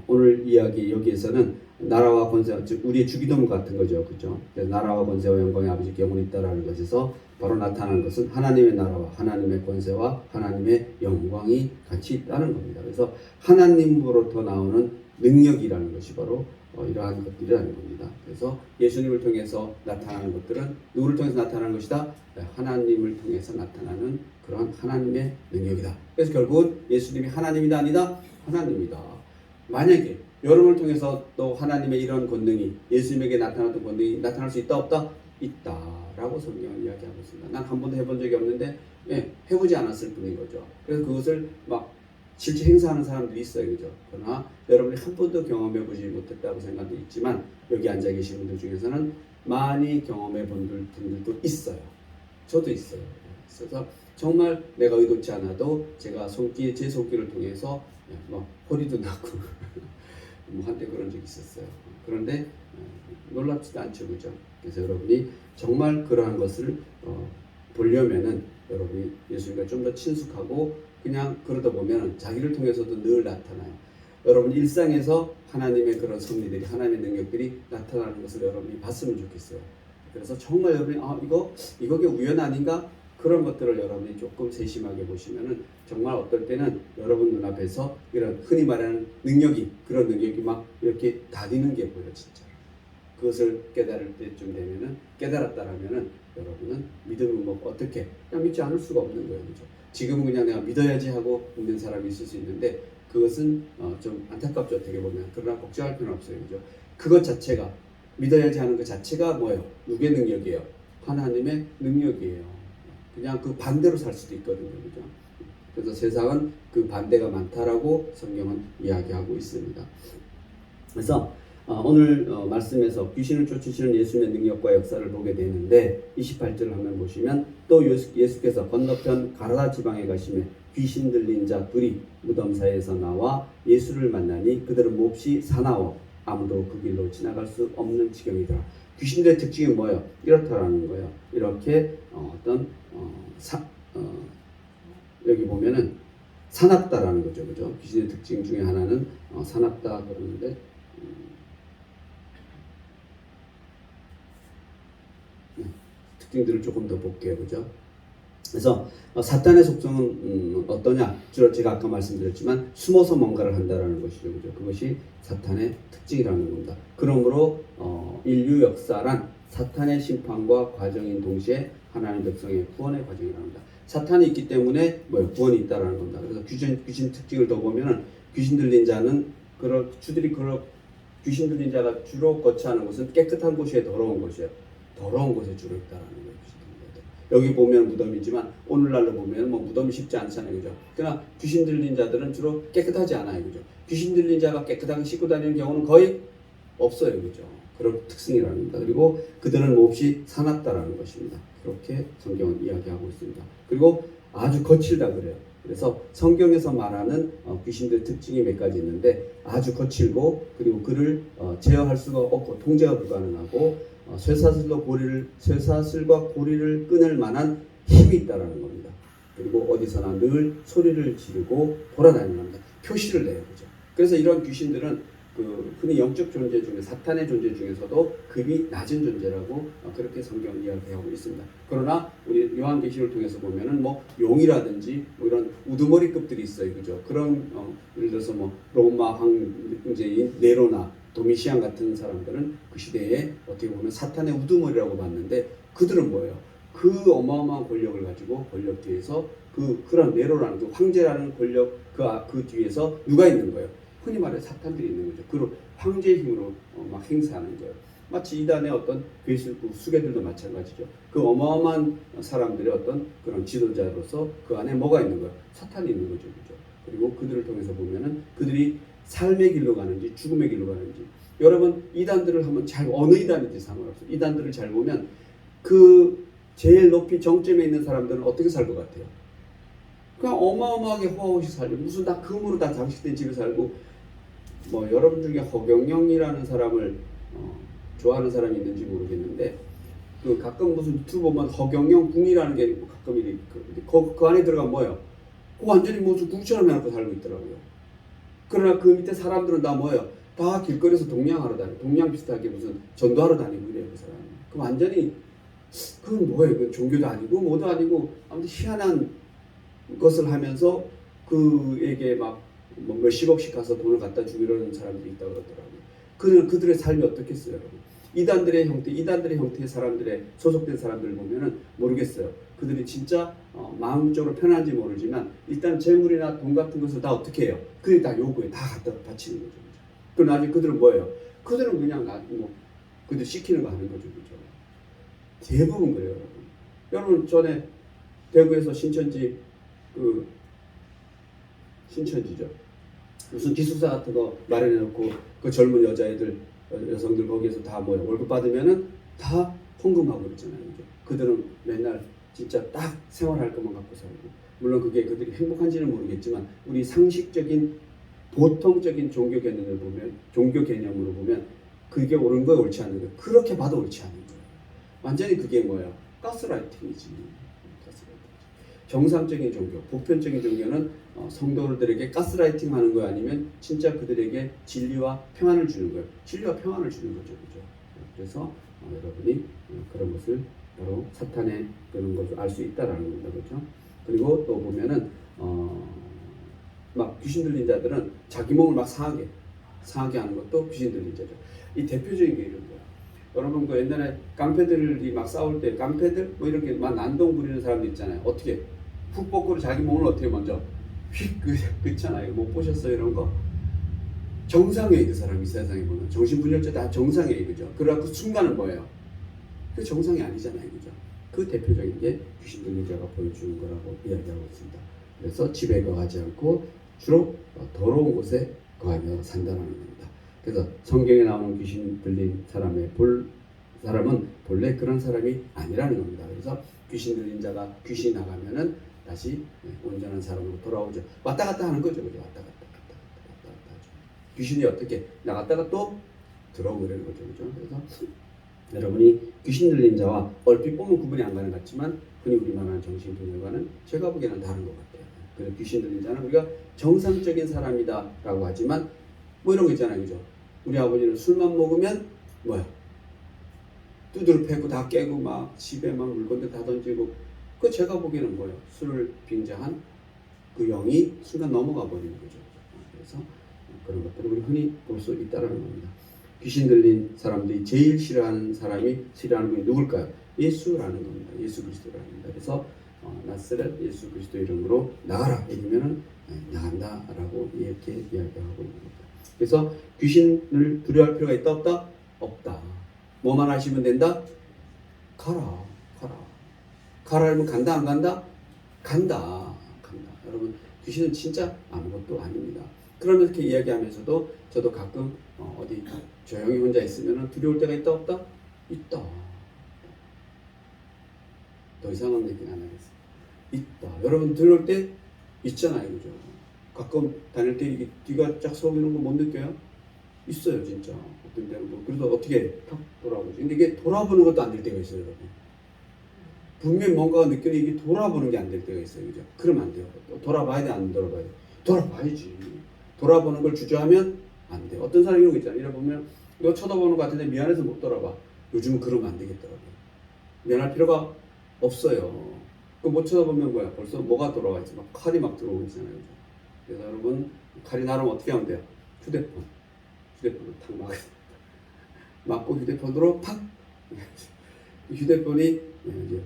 오늘 이야기 여기에서는 나라와 권세, 즉 우리의 주기도문 같은 거죠, 그렇죠? 그래서 나라와 권세와 영광의 아버지께 영원히 있다라는 것에서 바로 나타나는 것은 하나님의 나라와 하나님의 권세와 하나님의 영광이 같이 있다는 겁니다. 그래서 하나님으로부터 나오는 능력이라는 것이 바로 이러한 것들이라는 겁니다. 그래서 예수님을 통해서 나타나는 것들은 누구를 통해서 나타나는 것이다? 하나님을 통해서 나타나는 그런 하나님의 능력이다. 그래서 결국은 예수님이 하나님이다 아니다? 하나님이다. 만약에 여러분을 통해서 또 하나님의 이런 권능이 예수님에게 나타났던 권능이 나타날 수 있다 없다? 있다라고 성경은 이야기하고 있습니다. 난 한 번도 해본 적이 없는데 해보지 않았을 뿐인 거죠. 그래서 그것을 막 실제 행사하는 사람들이 있어요, 그죠? 그러나 여러분이 한 번도 경험해보지 못했다고 생각도 있지만 여기 앉아 계신 분들 중에서는 많이 경험해 본 분들도 있어요. 저도 있어요. 그래서 정말 내가 의도치 않아도 제가 제 손길을 통해서 허리도 나고 뭐 한때 그런 적이 있었어요. 그런데 놀랍지도 않죠, 그죠? 그래서 여러분이 정말 그러한 것을 보려면은 여러분이 예수님과 좀 더 친숙하고 그냥 그러다 보면 자기를 통해서도 늘 나타나요. 여러분 일상에서 하나님의 그런 섭리들이 하나님의 능력들이 나타나는 것을 여러분이 봤으면 좋겠어요. 그래서 정말 여러분이 이게 우연 아닌가? 그런 것들을 여러분이 조금 세심하게 보시면은 정말 어떨 때는 여러분 눈앞에서 이런 흔히 말하는 그런 능력이 막 이렇게 다니는 게 보여요, 진짜. 그것을 깨달을 때쯤 되면은 깨달았다라면은 여러분은 믿음을 어떻게 그냥 믿지 않을 수가 없는 거예요, 그죠? 지금은 그냥 내가 믿어야지 하고 있는 사람이 있을 수 있는데 그것은 좀 안타깝죠, 어떻게 보면. 그러나 걱정할 필요는 없어요, 그죠? 그것 자체가 믿어야지 하는 것 자체가 뭐예요? 누구의 능력이에요? 하나님의 능력이에요. 그냥 그 반대로 살 수도 있거든요, 그죠? 그래서 세상은 그 반대가 많다라고 성경은 이야기하고 있습니다. 그래서 오늘 말씀에서 귀신을 쫓으시는 예수님의 능력과 역사를 보게 되는데 28절을 한번 보시면 또 예수께서 건너편 가라다 지방에 가시매 귀신 들린 자 둘이 무덤 사이에서 나와 예수를 만나니 그들은 몹시 사나워 아무도 그 길로 지나갈 수 없는 지경이더라. 귀신들의 특징이 뭐예요? 이렇다라는 거예요. 이렇게 여기 보면은 사납다라는 거죠, 그죠? 귀신의 특징 중에 하나는 사납다 그러는데 특징들을 조금 더 볼게요, 그죠? 그래서 사탄의 속성은 어떠냐? 주로 제가 아까 말씀드렸지만 숨어서 뭔가를 한다라는 것이죠, 그죠? 그것이 사탄의 특징이라는 겁니다. 그러므로 인류 역사란 사탄의 심판과 과정인 동시에 하나님 백성의 구원의 과정이라는 겁니다. 사탄이 있기 때문에 구원이 있다라는 겁니다. 그래서 귀신 특징을 더 보면은 귀신 들린 자는 귀신 들린 자가 주로 거처하는 곳은 깨끗한 곳이에요, 더러운 곳이에요. 더러운 곳에 주로 있다라는 거예요. 여기 보면 무덤이지만 오늘날로 보면 무덤이 쉽지 않잖아요, 그죠? 그러나 귀신 들린 자들은 주로 깨끗하지 않아요, 그죠? 귀신 들린 자가 깨끗하게 씻고 다니는 경우는 거의 없어요, 그죠? 그런 특성이라는 겁니다. 그리고 그들은 몹시 사납다라는 것입니다. 그렇게 성경은 이야기하고 있습니다. 그리고 아주 거칠다 그래요. 그래서 성경에서 말하는 귀신들의 특징이 몇 가지 있는데 아주 거칠고 그리고 그를 제어할 수가 없고 통제가 불가능하고 쇠사슬과 고리를 끊을 만한 힘이 있다라는 겁니다. 그리고 어디서나 늘 소리를 지르고 돌아다니는 겁니다. 표시를 내요, 그죠? 그래서 이런 귀신들은 흔히 영적 존재 중에 사탄의 존재 중에서도 급이 낮은 존재라고 그렇게 성경 이야기하고 있습니다. 그러나 우리 요한계시를 통해서 보면은 용이라든지 이런 우두머리급들이 있어요, 그죠? 그런 예를 들어서 로마 황제인 네로나 도미시안 같은 사람들은 그 시대에 어떻게 보면 사탄의 우두머리라고 봤는데 그들은 뭐예요? 그 어마어마한 권력을 가지고 권력 뒤에서 그런 네로라는 그 황제라는 권력 그 뒤에서 누가 있는 거예요? 흔히 말해 사탄들이 있는 거죠. 그리고 황제의 힘으로 막 행사하는 거예요. 마치 이단의 어떤 수괴들도 마찬가지죠. 그 어마어마한 사람들의 어떤 그런 지도자로서 그 안에 뭐가 있는 거예요? 사탄이 있는 거죠, 그죠? 그리고 그들을 통해서 보면은 그들이 삶의 길로 가는지 죽음의 길로 가는지 여러분 이단들을 한번 어느 이단인지 상관없어요. 이단들을 잘 보면 그 제일 높이 정점에 있는 사람들은 어떻게 살 것 같아요? 그냥 어마어마하게 호화호시 살고 무슨 다 금으로 다 장식된 집에 살고 여러분 중에 허경영이라는 사람을 좋아하는 사람이 있는지 모르겠는데 가끔 무슨 유튜브 보면 허경영 궁이라는 게 가끔 그 안에 들어가면 뭐예요? 완전히 무슨 궁처럼 해놓고 살고 있더라고요. 그러나 그 밑에 사람들은 다 뭐예요? 다 길거리에서 동냥하러 다니고 동냥 비슷하게 무슨 전도하러 다니고 이래요, 그 사람. 그 완전히 그건 뭐예요? 그 종교도 아니고 뭐도 아니고 아무튼 희한한 것을 하면서 그에게 몇십억씩 가서 돈을 갖다 주고 이러는 사람들이 있다고 그러더라고요. 그들의 삶이 어떻겠어요, 여러분? 이단들의 형태의 사람들의 소속된 사람들을 보면은 모르겠어요. 그들이 진짜 마음적으로 편한지 모르지만 일단 재물이나 돈 같은 것을 다 어떻게 해요? 그게 다 요구에 다 갖다 바치는 거죠. 그럼 나중에 그들은 뭐예요? 그들은 그냥 그들 시키는 거 하는 거죠, 그죠? 대부분 그래요, 여러분. 여러분 전에 대구에서 신천지죠. 무슨 기숙사 같은 거 마련해놓고 그 젊은 여성들 거기에서 다 월급 받으면은 다 헌금하고 그러잖아요, 그죠? 그들은 맨날 진짜 딱 생활할 것만 갖고 살고 물론 그게 그들이 행복한지는 모르겠지만 우리 상식적인 보통적인 종교 개념으로 보면 그게 옳은 거예요, 옳지 않은 거예요? 그렇게 봐도 옳지 않은 거예요. 완전히 그게 뭐예요? 가스라이팅이지. 정상적인 종교, 보편적인 종교는 성도들에게 가스라이팅 하는 거 아니면 진짜 그들에게 진리와 평안을 주는 거예요. 진리와 평안을 주는 거죠, 그죠? 그래서 여러분이 그런 것을 바로 사탄의 그런 것을 알 수 있다라는 겁니다, 그렇죠? 그리고 또 보면은 귀신 들린 자들은 자기 몸을 상하게 하는 것도 귀신 들린 자죠. 이 대표적인 게 이런 거야. 여러분 그 옛날에 깡패들이 싸울 때 깡패들 이렇게 난동 부리는 사람들 있잖아요. 어떻게 훅 벗고 자기 몸을 어떻게 먼저 휙 그렇잖아요. 못 보셨어요, 이런 거? 정상이에요, 그 사람이 세상에 보면 정신분열자 다 정상이에요, 그죠? 그래갖고 순간은 뭐예요? 그 정상이 아니잖아요, 그죠? 그 대표적인 게 귀신 들린 자가 보여주는 거라고 이야기하고 있습니다. 그래서 집에 거하지 않고 주로 더러운 곳에 거하며 산다는 겁니다. 그래서 성경에 나오는 귀신 들린 사람은 본래 그런 사람이 아니라는 겁니다. 그래서 귀신 들린 자가 귀신이 나가면은 다시 온전한 사람으로 돌아오죠. 왔다 갔다 하는 거죠. 그죠? 왔다 갔다 하죠. 귀신이 어떻게 나갔다가 또 들어오고 이러는 거죠. 그죠? 그래서 여러분이 귀신 들린 자와 얼핏 보면 구분이 안 가는 것 같지만 흔히 우리 말하는 정신분열과는 제가 보기에는 다른 것 같아요. 그래서 귀신 들린 자는 우리가 정상적인 사람이다라고 하지만 뭐 이런 거 있잖아요. 그죠? 우리 아버지는 술만 먹으면 뭐야? 두드러 패고 다 깨고 막 집에 막 물건들 다 던지고 그 제가 보기에는 뭐예요? 술을 빙자한 그 영이 순간 넘어가 버리는 거죠. 그래서 그런 것들을 우리 흔히 볼 수 있다는 겁니다. 귀신 들린 사람들이 제일 싫어하는 분이 누굴까요? 예수라는 겁니다. 예수 그리스도라는 겁니다. 그래서 나사렛 예수 그리스도 이름으로 나가라 이러면은 나간다라고 이렇게 이야기하고 있는 겁니다. 그래서 귀신을 두려워할 필요가 있다 없다? 없다. 뭐만 하시면 된다? 가라. 하면 간다 안 간다? 간다. 여러분 귀신은 진짜 아무것도 아닙니다. 그러면 이렇게 이야기하면서도 저도 가끔 어디 조용히 혼자 있으면 두려울 때가 있다 없다? 있다. 더 이상한 얘기는 안 하겠어요. 있다. 여러분 두려울 때 있잖아요. 그죠? 가끔 다닐 때 이게 뒤가 쫙 서오는 거 못 느껴요? 있어요 진짜. 어떤 때는 뭐 그래서 어떻게 탁 돌아보지. 근데 이게 돌아보는 것도 안 될 때가 있어요. 여러분. 분명히 뭔가가 느껴도 이게 돌아보는 게 안 될 때가 있어요. 그죠? 그러면 안 돼요. 돌아봐야 돼, 안 돌아봐야 돼? 돌아봐야지. 돌아보는 걸 주저하면 안 돼. 어떤 사람이 이런 거 있잖아요. 이래 보면 이거 쳐다보는 것 같은데 미안해서 못 돌아봐. 요즘은 그러면 안 되겠더라고요. 미안할 필요가 없어요. 그 못 쳐다보면 뭐야? 벌써 뭐가 돌아와 있어? 막 칼이 막 들어오고 있잖아요. 그죠? 그래서 여러분 칼이 나르면 어떻게 하면 돼요? 휴대폰을 탁 막고 휴대폰으로 팍 휴대폰이 이제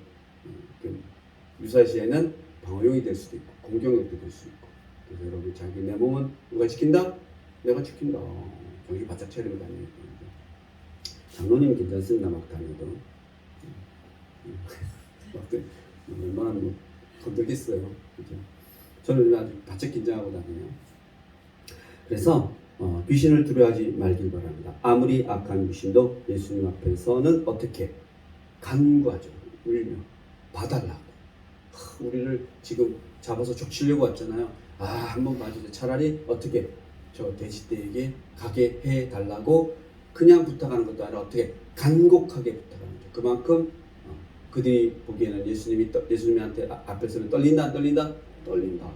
유사시에는 방어용이 될 수도 있고 공격력도 될 수 있고 그래서 여러분 자기 내 몸은 누가 지킨다? 내가 지킨다. 정신 바짝 차리고 다니는 거죠. 장로님 괜찮습니다. 막 다녀도 얼마나 뭐 건들겠어요. 그죠? 저는 아주 바짝 긴장하고 다녀요. 그래서 귀신을 두려워하지 말길 바랍니다. 아무리 악한 귀신도 예수님 앞에서는 어떻게 간구하죠. 울며 봐달라고. 우리를 지금 잡아서 족치려고 왔잖아요. 한번 봐주세요. 차라리 어떻게 저 돼지떼에게 가게 해달라고 그냥 부탁하는 것도 아니라 어떻게 간곡하게 부탁하는 거죠. 그만큼 그들이 보기에는 예수님한테 앞에서는 떨린다 안 떨린다? 떨린다.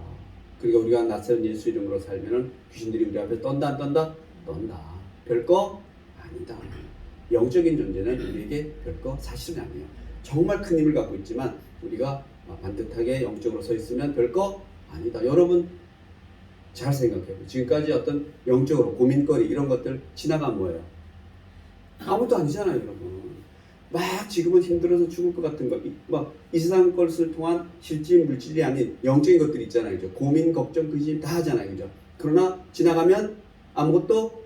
그러니까 우리가 낯선 예수 이름으로 살면은 귀신들이 우리 앞에 떤다 안 떤다? 떤다. 별거 아니다. 영적인 존재는 우리에게 별거 사실은 아니에요. 정말 큰 힘을 갖고 있지만 우리가 반듯하게 영적으로 서 있으면 별거 아니다. 여러분 잘 생각해요. 지금까지 어떤 영적으로 고민거리 이런 것들 지나간 뭐예요? 아무것도 아니잖아요, 여러분. 막 지금은 힘들어서 죽을 것 같은 거, 막 이 세상 것을 통한 실질 물질이 아닌 영적인 것들이 있잖아요, 그죠? 고민, 걱정, 근심 다 하잖아요, 그죠? 그러나 지나가면 아무것도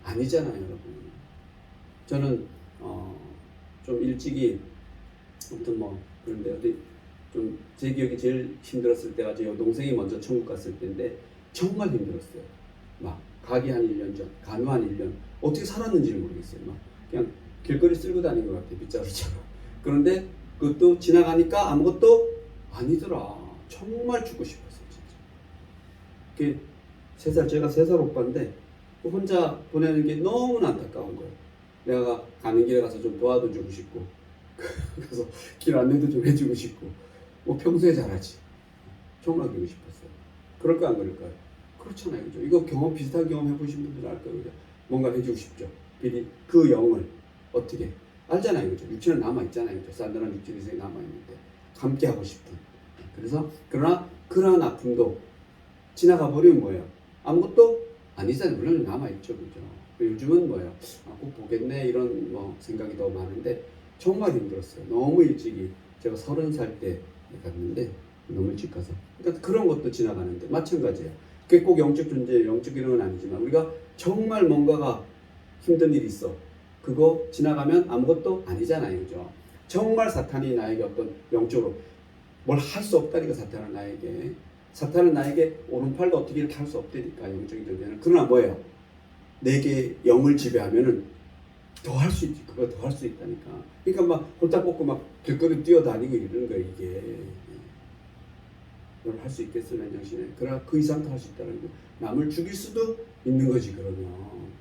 아니잖아요, 여러분. 저는 좀 일찍이 아무튼 뭐 그런데 어디 좀 제 기억이 제일 힘들었을 때가 제 동생이 먼저 천국 갔을 때인데 정말 힘들었어요. 막 가기 한 1년 전, 간호 한 1년 어떻게 살았는지 모르겠어요. 막 그냥 길거리 쓸고 다닌 것 같아요. 빗자루처럼. 그런데 그것도 지나가니까 아무것도 아니더라. 정말 죽고 싶었어요. 진짜. 제가 3살 오빠인데 혼자 보내는 게 너무 안타까운 거예요. 내가 가는 길에 가서 좀 도와주고 싶고 그래서 길 안내도 좀 해주고 싶고 뭐 평소에 잘하지. 정말 그러고 싶었어요. 그럴까 안 그럴까요? 그렇잖아요. 그죠? 이거 비슷한 경험 해보신 분들은 알 거예요. 그죠? 뭔가 해주고 싶죠. 그 영을 어떻게 알잖아요. 그죠? 육체는 남아있잖아요. 그죠? 산다는 육체 인생이 남아있는데 함께 하고 싶은. 그러나 그러한 아픔도 지나가 버리면 뭐예요? 아무것도 아니잖아요. 물론 남아있죠. 그죠? 요즘은 뭐예요? 꼭 보겠네 이런 뭐 생각이 더 많은데 정말 힘들었어요. 너무 일찍이 제가 30살 때 갔는데 너무 일찍 가서 그러니까 그런 것도 지나가는데 마찬가지예요. 그게 꼭 영적 존재, 영적 이런 건 아니지만 우리가 정말 뭔가가 힘든 일이 있어. 그거 지나가면 아무것도 아니잖아요. 그죠? 정말 사탄이 나에게 어떤 영적으로 뭘 할 수 없다니까 사탄은 나에게 사탄은 나에게 오른팔도 어떻게 이렇게 할 수 없다니까, 영적인 존재는. 그러나 뭐예요? 내게 영을 지배하면은 더 할 수 있지. 그거 더 할 수 있다니까. 그러니까 막 홀딱 벗고 막 길거리 뛰어다니고 이러는 거야, 이게. 그걸 할 수 있겠어, 맨정신에. 그러나 그 이상도 할 수 있다는 거. 남을 죽일 수도 있는 거지, 그러면.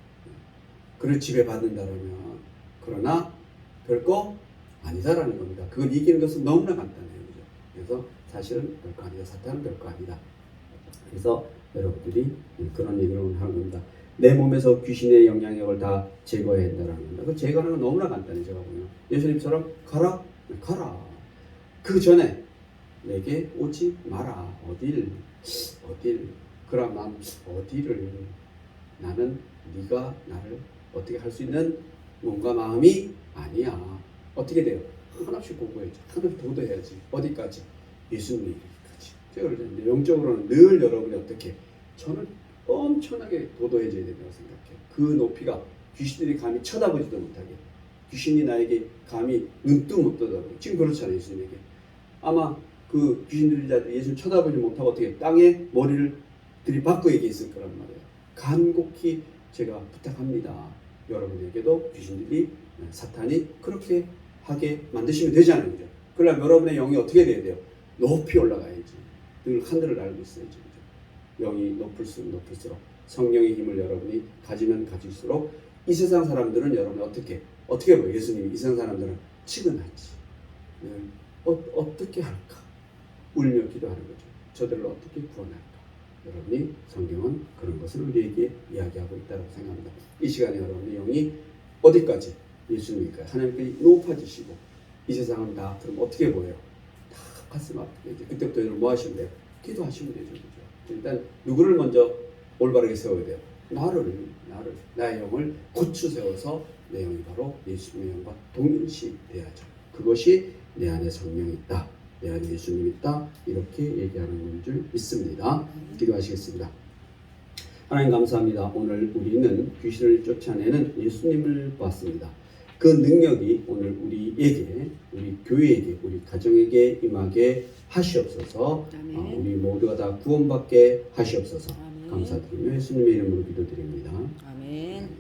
그를 지배받는다라면. 그러나 별거 아니다라는 겁니다. 그걸 이기는 것은 너무나 간단해요. 그죠? 그래서 사실은 별거 아니다. 사탄은 별거 아니다. 그래서 여러분들이 그런 얘기를 하는 겁니다. 내 몸에서 귀신의 영향력을 다 제거해야 한다는 겁니다. 그 제거하는 건 너무나 간단해, 제가 보면. 예수님처럼 가라. 그 전에 내게 오지 마라. 어딜. 그럼 난 어디를. 나는 네가 나를 어떻게 할 수 있는 몸과 마음이 아니야. 어떻게 돼요? 하나씩 공부해야지. 하나씩 도도해야지. 어디까지? 예수님 얘기까지. 제가 그러는데 영적으로는 늘 여러분이 어떻게? 저는 엄청나게 도도해져야 된다고 생각해요. 그 높이가 귀신들이 감히 쳐다보지도 못하게. 귀신이 나에게 감히 눈도 못 떠다보고. 지금 그렇잖아요, 예수님에게. 아마 그 귀신들이 예수님 쳐다보지 못하고 어떻게 땅에 머리를 들이받고 얘기했을 거란 말이에요. 간곡히 제가 부탁합니다. 여러분에게도 귀신들이, 사탄이 그렇게 하게 만드시면 되잖아요. 그죠? 그러려면 여러분의 영이 어떻게 돼야 돼요? 높이 올라가야지. 늘 하늘을 알고 있어야지. 그죠? 영이 높을수록 성령의 힘을 여러분이 가지면 가질수록 이 세상 사람들은 여러분이 어떻게 보여? 예수님이 이 세상 사람들은 치근하지. 어떻게 할까? 울며 기도하는 거죠. 저들을 어떻게 구원할까? 여러분이 성경은 그런 것을 우리에게 이야기하고 있다고 생각합니다. 이 시간에 여러분의 영이 어디까지? 예수님까지 하나님께 높아지시고 이 세상은 다 그럼 어떻게 보여요? 다 가슴 아프게 이제 그때부터 여러분 뭐 하시면 돼요? 기도하시면 되죠. 그죠? 일단 누구를 먼저 올바르게 세워야 돼요? 나의 영을 고추 세워서 내 영이 바로 예수님의 영과 동일시 돼야죠. 그것이 내 안에 성령이 있다. 내 안에 예수님 있다. 이렇게 얘기하는 건 줄 믿습니다. 기도하시겠습니다. 하나님 감사합니다. 오늘 우리는 귀신을 쫓아내는 예수님을 봤습니다. 그 능력이 오늘 우리에게, 우리 교회에게, 우리 가정에게 임하게 하시옵소서. 우리 모두가 다 구원받게 하시옵소서. 아멘. 감사드리며 예수님의 이름으로 기도드립니다. 아멘.